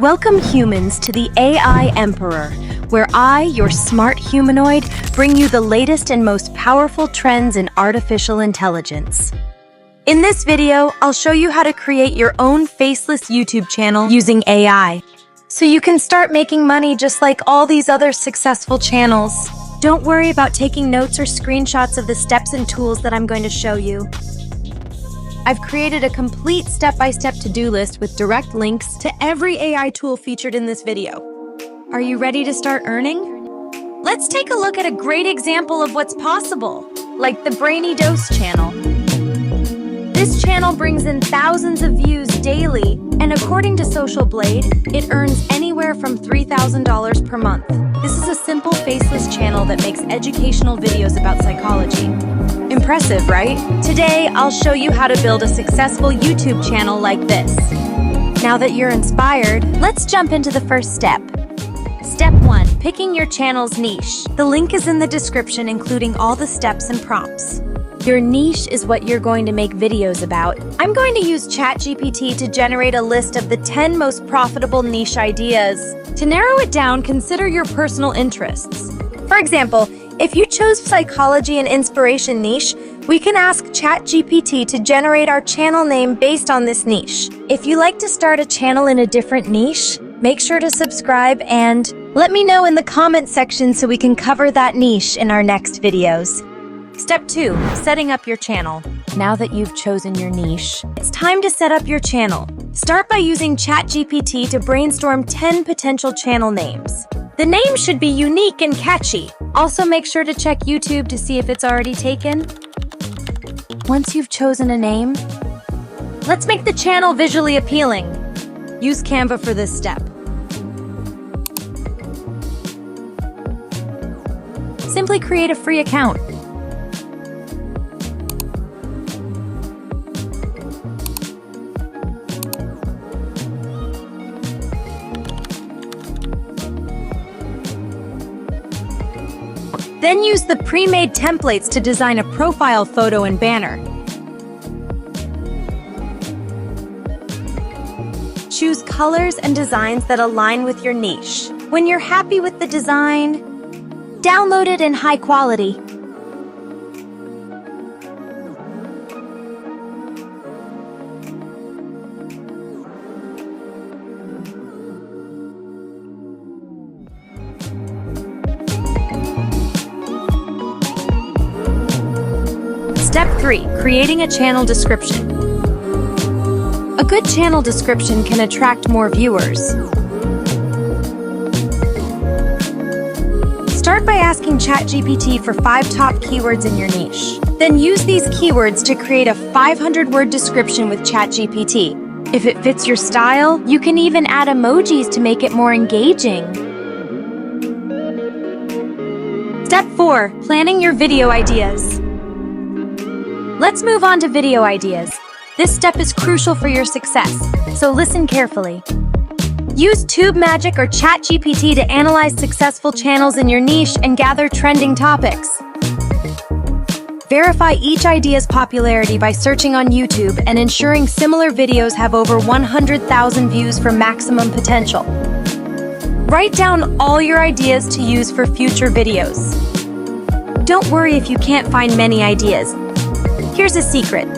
Welcome humans to the AI Emperor, where I, your smart humanoid, bring you the latest and most powerful trends in artificial intelligence. In this video, I'll show you how to create your own faceless YouTube channel using AI, so you can start making money just like all these other successful channels. Don't worry about taking notes or screenshots of the steps and tools that I'm going to show you. I've created a complete step-by-step to-do list with direct links to every AI tool featured in this video. Are you ready to start earning? Let's take a look at a great example of what's possible, like the Brainy Dose channel. This channel brings in thousands of views daily, and according to Social Blade, it earns anywhere from $3,000 per month. This is a simple faceless channel that makes educational videos about psychology. Impressive, right? Today, I'll show you how to build a successful YouTube channel like this. Now that you're inspired, let's jump into the first step. Step 1. Picking your channel's niche. The link is in the description, including all the steps and prompts. Your niche is what you're going to make videos about. I'm going to use ChatGPT to generate a list of the 10 most profitable niche ideas. To narrow it down, consider your personal interests. For example, if you chose psychology and inspiration niche, we can ask ChatGPT to generate our channel name based on this niche. If you like to start a channel in a different niche, make sure to subscribe and let me know in the comment section so we can cover that niche in our next videos. Step 2. Setting up your channel. Now that you've chosen your niche, it's time to set up your channel. Start by using ChatGPT to brainstorm 10 potential channel names. The name should be unique and catchy. Also, make sure to check YouTube to see if it's already taken. Once you've chosen a name, let's make the channel visually appealing. Use Canva for this step. Simply create a free account. Then use the pre-made templates to design a profile photo and banner. Choose colors and designs that align with your niche. When you're happy with the design, download it in high quality. Step 3. Creating a channel description. A good channel description can attract more viewers. Start by asking ChatGPT for 5 top keywords in your niche. Then use these keywords to create a 500-word description with ChatGPT. If it fits your style, you can even add emojis to make it more engaging. Step 4. Planning your video ideas. Let's move on to video ideas. This step is crucial for your success, so listen carefully. Use TubeMagic or ChatGPT to analyze successful channels in your niche and gather trending topics. Verify each idea's popularity by searching on YouTube and ensuring similar videos have over 100,000 views for maximum potential. Write down all your ideas to use for future videos. Don't worry if you can't find many ideas. Here's a secret.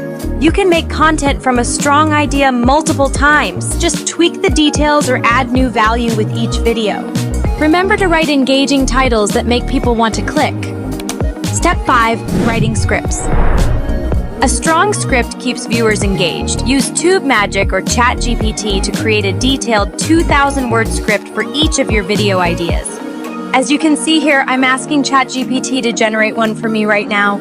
You can make content from a strong idea multiple times. Just tweak the details or add new value with each video. Remember to write engaging titles that make people want to click. Step 5. Writing scripts. A strong script keeps viewers engaged. Use TubeMagic or ChatGPT to create a detailed 2,000-word script for each of your video ideas. As you can see here, I'm asking ChatGPT to generate one for me right now.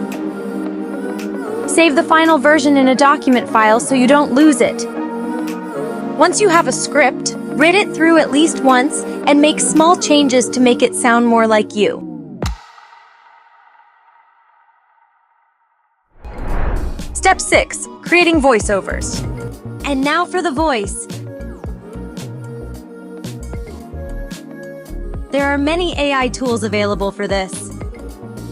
Save the final version in a document file so you don't lose it. Once you have a script, read it through at least once and make small changes to make it sound more like you. Step 6. Creating voiceovers. And now for the voice. There are many AI tools available for this.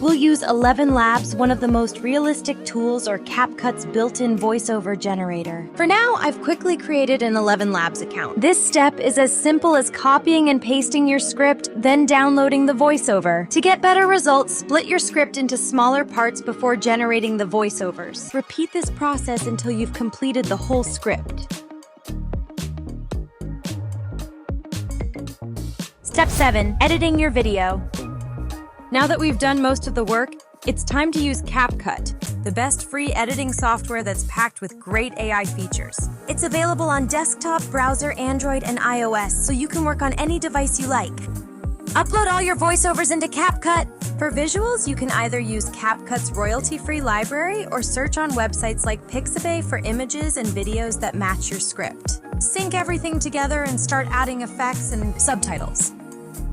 we'll use 11 Labs, one of the most realistic tools, or CapCut's built-in voiceover generator. For now, I've quickly created an 11 Labs account. This step is as simple as copying and pasting your script, then downloading the voiceover. To get better results, split your script into smaller parts before generating the voiceovers. Repeat this process until you've completed the whole script. Step 7. Editing your video. Now that we've done most of the work, it's time to use CapCut, the best free editing software that's packed with great AI features. It's available on desktop, browser, Android, and iOS, so you can work on any device you like. Upload all your voiceovers into CapCut. For visuals, you can either use CapCut's royalty-free library or search on websites like Pixabay for images and videos that match your script. Sync everything together and start adding effects and subtitles.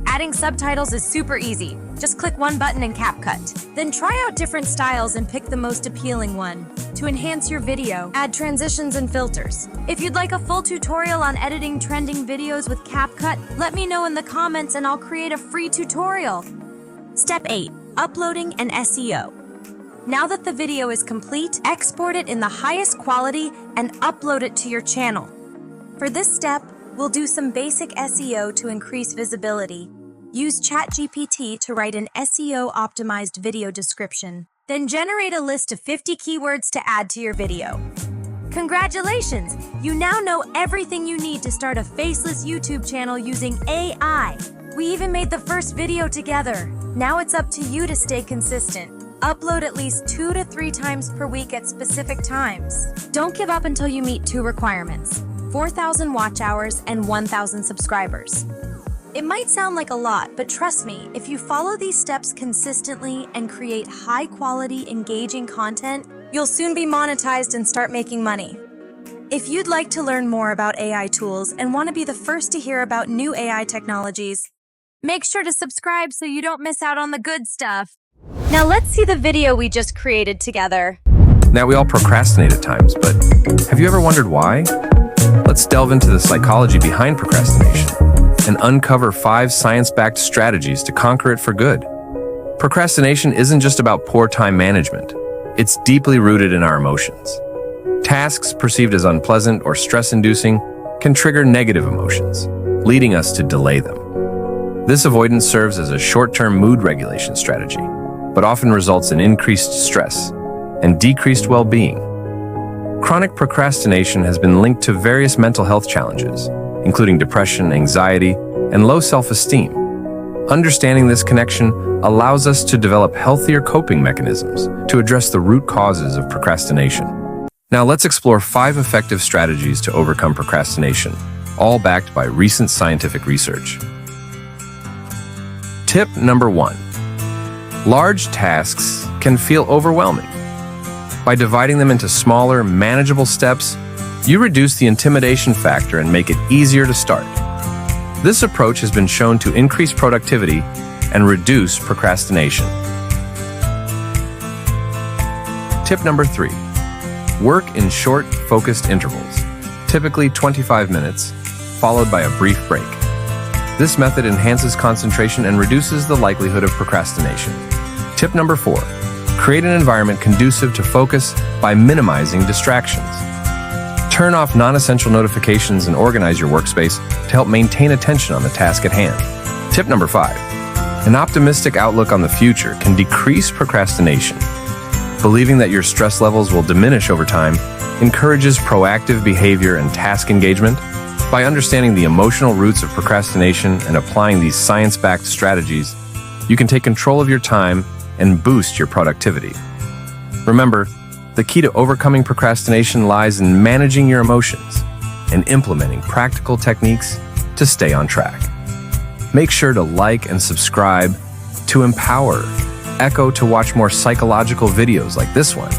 Adding subtitles is super easy. Just click one button in CapCut. Then try out different styles and pick the most appealing one. To enhance your video, add transitions and filters. If you'd like a full tutorial on editing trending videos with CapCut, let me know in the comments and I'll create a free tutorial. Step 8. Uploading and SEO. Now that the video is complete, export it in the highest quality and upload it to your channel. For this step, we'll do some basic SEO to increase visibility. Use ChatGPT to write an SEO-optimized video description. Then generate a list of 50 keywords to add to your video. Congratulations! You now know everything you need to start a faceless YouTube channel using AI. We even made the first video together. Now it's up to you to stay consistent. Upload at least 2 to 3 times per week at specific times. Don't give up until you meet 2 requirements: 4,000 watch hours and 1,000 subscribers. It might sound like a lot, but trust me, if you follow these steps consistently and create high-quality, engaging content, you'll soon be monetized and start making money. If you'd like to learn more about AI tools and want to be the first to hear about new AI technologies, make sure to subscribe so you don't miss out on the good stuff. Now let's see the video we just created together. Now, we all procrastinate at times, but have you ever wondered why? Let's delve into the psychology behind procrastination and uncover 5 science-backed strategies to conquer it for good. Procrastination isn't just about poor time management. It's deeply rooted in our emotions. Tasks perceived as unpleasant or stress-inducing can trigger negative emotions, leading us to delay them. This avoidance serves as a short-term mood regulation strategy, but often results in increased stress and decreased well-being. Chronic procrastination has been linked to various mental health challenges, including depression, anxiety, and low self-esteem. Understanding this connection allows us to develop healthier coping mechanisms to address the root causes of procrastination. Now let's explore 5 effective strategies to overcome procrastination, all backed by recent scientific research. Tip number 1. Large tasks can feel overwhelming. By dividing them into smaller, manageable steps, you reduce the intimidation factor and make it easier to start. This approach has been shown to increase productivity and reduce procrastination. Tip number 3. Work in short, focused intervals, typically 25 minutes, followed by a brief break. This method enhances concentration and reduces the likelihood of procrastination. Tip number 4. Create an environment conducive to focus by minimizing distractions. Turn off non-essential notifications and organize your workspace to help maintain attention on the task at hand. Tip number 5. An optimistic outlook on the future can decrease procrastination. Believing that your stress levels will diminish over time encourages proactive behavior and task engagement. By understanding the emotional roots of procrastination and applying these science-backed strategies, you can take control of your time and boost your productivity. Remember, the key to overcoming procrastination lies in managing your emotions and implementing practical techniques to stay on track. Make sure to like and subscribe to empower Echo to watch more psychological videos like this one.